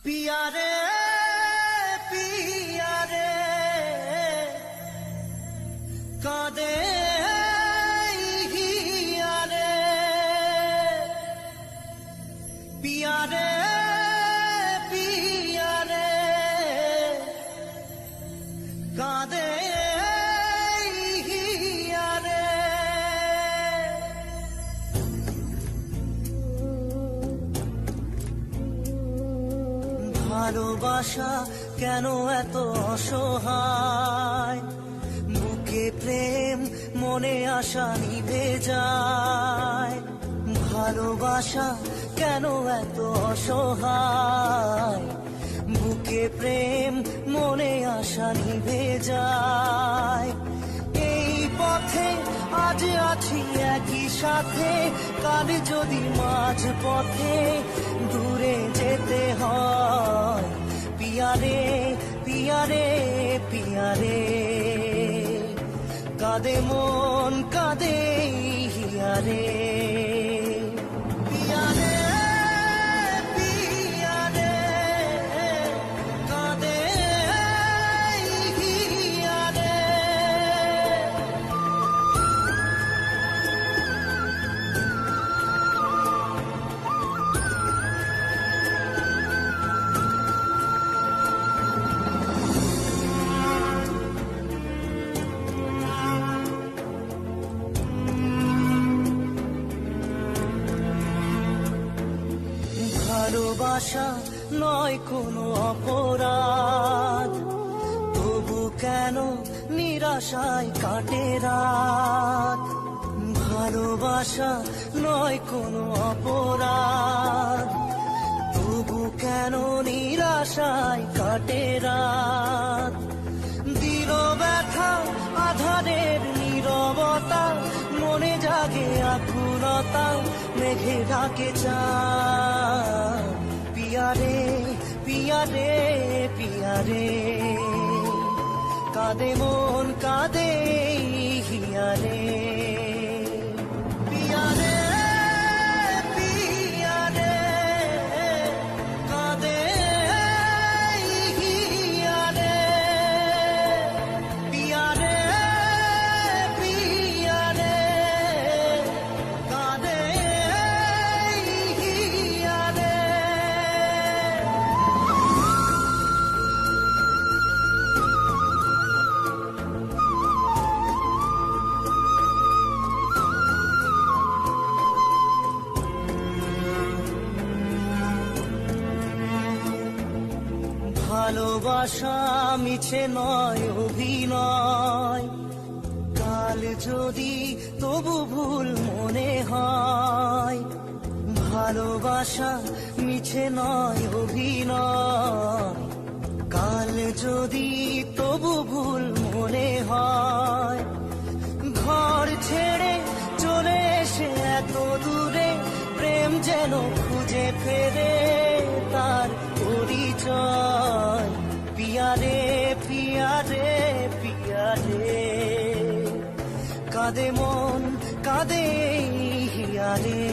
पिया रे कादे हिया रे पिया रे कादे हिया रे ভালোবাসা কেন এত অসহায়, বুকে প্রেম মনে আশা নিভে যায়। ভালোবাসা কেন এত অসহায়, বুকে প্রেম মনে আশা নিভে যায়। এই পথে আজ আছি একই সাথে, কাল যদি মাঝ পথে দূরে যেতে হয়। পিয়া রে পিয়া রে পিয়া রে কাঁদে মন কাঁদে হিয়া রে পিয়া রে কাঁদে হিয়া রে। ভালোবাসা নয় কোনো অপরাধ, তবু কেন নিরাশায় কাটে রাত। ভালোবাসা নয় কোনো অপরাধ, তবু কেন নিরাশায় কাটে রাত। দিল ব্যথা আধারের নীরবতা, মনে জাগে আকুলতা, মেঘে ডাকে চাঁদ। পিয়া রে পিয়া রে পিয়া রে কাঁদে মন কাঁদে হিয়া রে পিয়া রে কাঁদে হিয়া রে পিয়া রে কাঁদে হিয়া রে। ভালোবাসা মিছে নয় অভিনয়, কাল যদি তবু ভুল মনে হয়। ভালোবাসা মিছে নয় অভিনয়, কাল যদি তবু ভুল মনে হয়। ঘর ছেড়ে চলে এসে এত দূরে, প্রেম যেন খুঁজে ফেরে তার পরিচয়। পিয়া রে পিয়া রে পিয়া রে কাঁদে মন কাঁদে হিয়া রে।